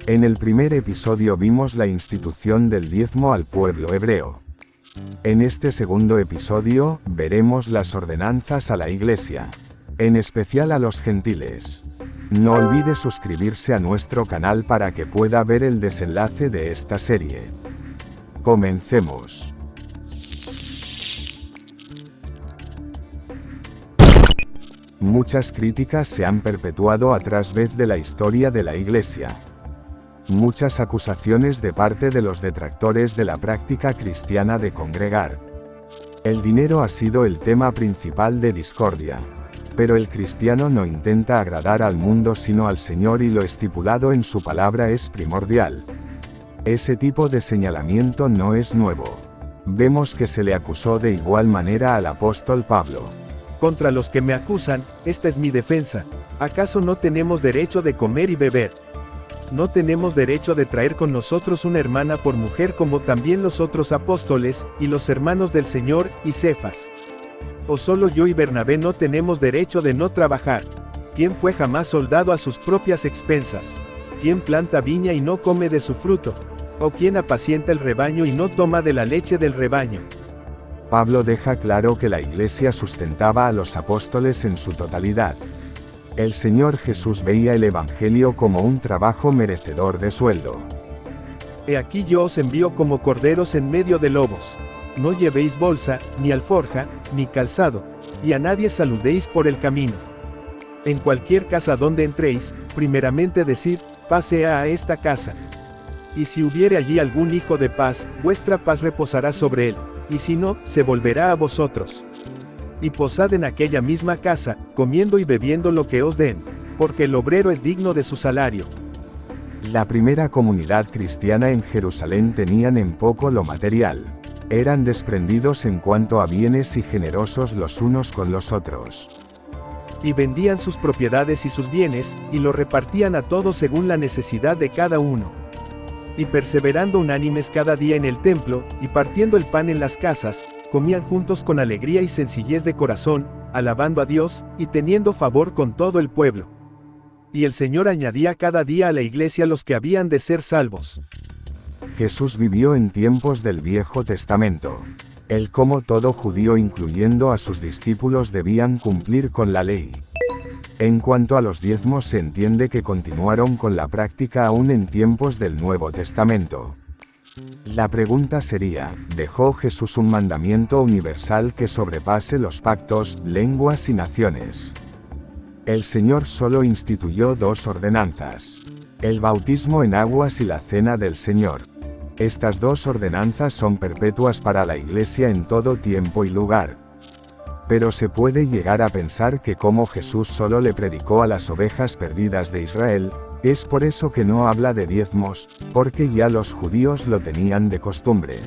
En el primer episodio vimos la institución del diezmo al pueblo hebreo. En este segundo episodio, veremos las ordenanzas a la Iglesia, en especial a los gentiles. No olvide suscribirse a nuestro canal para que pueda ver el desenlace de esta serie. Comencemos. Muchas críticas se han perpetuado a través de la historia de la Iglesia. Muchas acusaciones de parte de los detractores de la práctica cristiana de congregar. El dinero ha sido el tema principal de discordia. Pero el cristiano no intenta agradar al mundo sino al Señor y lo estipulado en su palabra es primordial. Ese tipo de señalamiento no es nuevo. Vemos que se le acusó de igual manera al apóstol Pablo. Contra los que me acusan, esta es mi defensa. ¿Acaso no tenemos derecho de comer y beber? ¿No tenemos derecho de traer con nosotros una hermana por mujer como también los otros apóstoles, y los hermanos del Señor, y Cefas? ¿O solo yo y Bernabé no tenemos derecho de no trabajar? ¿Quién fue jamás soldado a sus propias expensas? ¿Quién planta viña y no come de su fruto? ¿O quién apacienta el rebaño y no toma de la leche del rebaño? Pablo deja claro que la Iglesia sustentaba a los apóstoles en su totalidad. El Señor Jesús veía el Evangelio como un trabajo merecedor de sueldo. He aquí yo os envío como corderos en medio de lobos. No llevéis bolsa, ni alforja, ni calzado, y a nadie saludéis por el camino. En cualquier casa donde entréis, primeramente decid, paz sea a esta casa. Y si hubiere allí algún hijo de paz, vuestra paz reposará sobre él, y si no, se volverá a vosotros. Y posad en aquella misma casa, comiendo y bebiendo lo que os den, porque el obrero es digno de su salario. La primera comunidad cristiana en Jerusalén tenían en poco lo material. Eran desprendidos en cuanto a bienes y generosos los unos con los otros. Y vendían sus propiedades y sus bienes, y lo repartían a todos según la necesidad de cada uno. Y perseverando unánimes cada día en el templo, y partiendo el pan en las casas, comían juntos con alegría y sencillez de corazón, alabando a Dios, y teniendo favor con todo el pueblo. Y el Señor añadía cada día a la iglesia los que habían de ser salvos. Jesús vivió en tiempos del Viejo Testamento. Él, como todo judío incluyendo a sus discípulos, debían cumplir con la ley. En cuanto a los diezmos, se entiende que continuaron con la práctica aún en tiempos del Nuevo Testamento. La pregunta sería, ¿dejó Jesús un mandamiento universal que sobrepase los pactos, lenguas y naciones? El Señor solo instituyó dos ordenanzas: el bautismo en aguas y la cena del Señor. Estas dos ordenanzas son perpetuas para la Iglesia en todo tiempo y lugar. Pero se puede llegar a pensar que como Jesús solo le predicó a las ovejas perdidas de Israel, es por eso que no habla de diezmos, porque ya los judíos lo tenían de costumbre.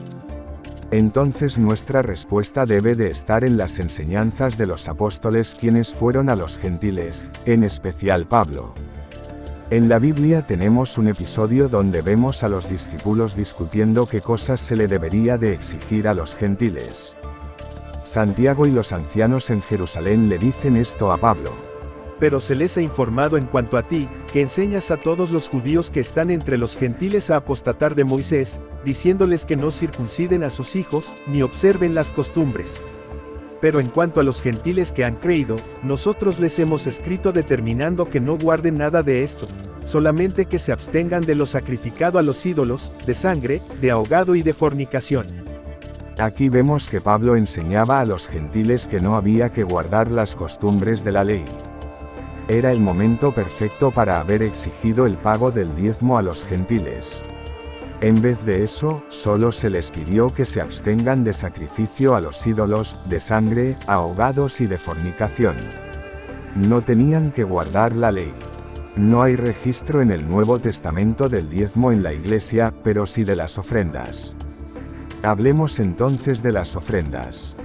Entonces nuestra respuesta debe de estar en las enseñanzas de los apóstoles quienes fueron a los gentiles, en especial Pablo. En la Biblia tenemos un episodio donde vemos a los discípulos discutiendo qué cosas se le debería de exigir a los gentiles. Santiago y los ancianos en Jerusalén le dicen esto a Pablo. Pero se les ha informado en cuanto a ti, que enseñas a todos los judíos que están entre los gentiles a apostatar de Moisés, diciéndoles que no circunciden a sus hijos, ni observen las costumbres. Pero en cuanto a los gentiles que han creído, nosotros les hemos escrito determinando que no guarden nada de esto, solamente que se abstengan de lo sacrificado a los ídolos, de sangre, de ahogado y de fornicación. Aquí vemos que Pablo enseñaba a los gentiles que no había que guardar las costumbres de la ley. Era el momento perfecto para haber exigido el pago del diezmo a los gentiles. En vez de eso, solo se les pidió que se abstengan de sacrificio a los ídolos, de sangre, ahogados y de fornicación. No tenían que guardar la ley. No hay registro en el Nuevo Testamento del diezmo en la Iglesia, pero sí de las ofrendas. Hablemos entonces de las ofrendas.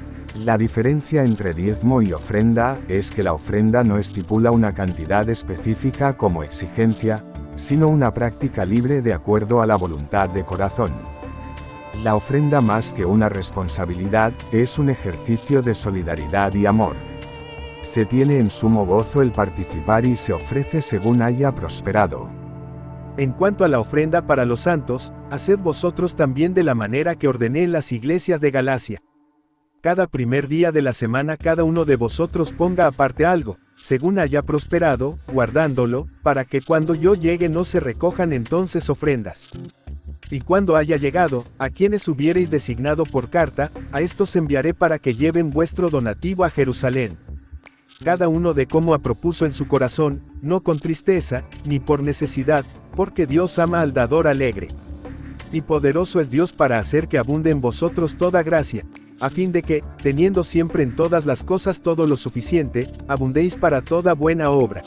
La diferencia entre diezmo y ofrenda es que la ofrenda no estipula una cantidad específica como exigencia, sino una práctica libre de acuerdo a la voluntad de corazón. La ofrenda, más que una responsabilidad, es un ejercicio de solidaridad y amor. Se tiene en sumo gozo el participar y se ofrece según haya prosperado. En cuanto a la ofrenda para los santos, haced vosotros también de la manera que ordené en las iglesias de Galacia. Cada primer día de la semana cada uno de vosotros ponga aparte algo, según haya prosperado, guardándolo, para que cuando yo llegue no se recojan entonces ofrendas. Y cuando haya llegado, a quienes hubiereis designado por carta, a estos enviaré para que lleven vuestro donativo a Jerusalén. Cada uno de como propuso en su corazón, no con tristeza, ni por necesidad, porque Dios ama al dador alegre. Y poderoso es Dios para hacer que abunde en vosotros toda gracia, a fin de que, teniendo siempre en todas las cosas todo lo suficiente, abundéis para toda buena obra.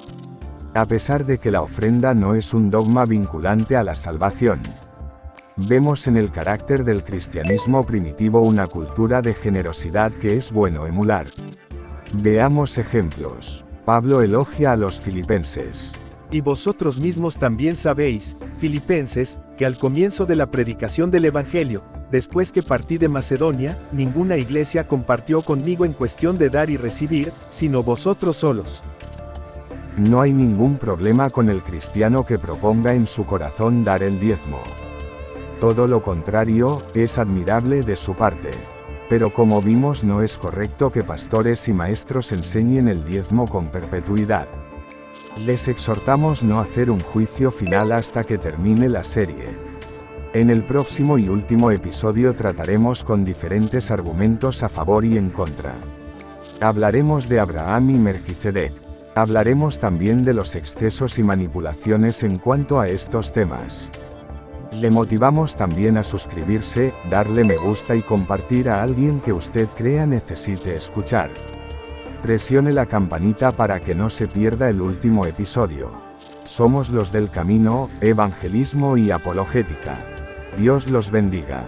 A pesar de que la ofrenda no es un dogma vinculante a la salvación, vemos en el carácter del cristianismo primitivo una cultura de generosidad que es bueno emular. Veamos ejemplos. Pablo elogia a los filipenses. Y vosotros mismos también sabéis, filipenses, que al comienzo de la predicación del Evangelio, después que partí de Macedonia, ninguna iglesia compartió conmigo en cuestión de dar y recibir, sino vosotros solos. No hay ningún problema con el cristiano que proponga en su corazón dar el diezmo. Todo lo contrario, es admirable de su parte. Pero como vimos, no es correcto que pastores y maestros enseñen el diezmo con perpetuidad. Les exhortamos no hacer un juicio final hasta que termine la serie. En el próximo y último episodio trataremos con diferentes argumentos a favor y en contra. Hablaremos de Abraham y Melquisedec. Hablaremos también de los excesos y manipulaciones en cuanto a estos temas. Le motivamos también a suscribirse, darle me gusta y compartir a alguien que usted crea necesite escuchar. Presione la campanita para que no se pierda el último episodio. Somos los del camino, evangelismo y apologética. Dios los bendiga.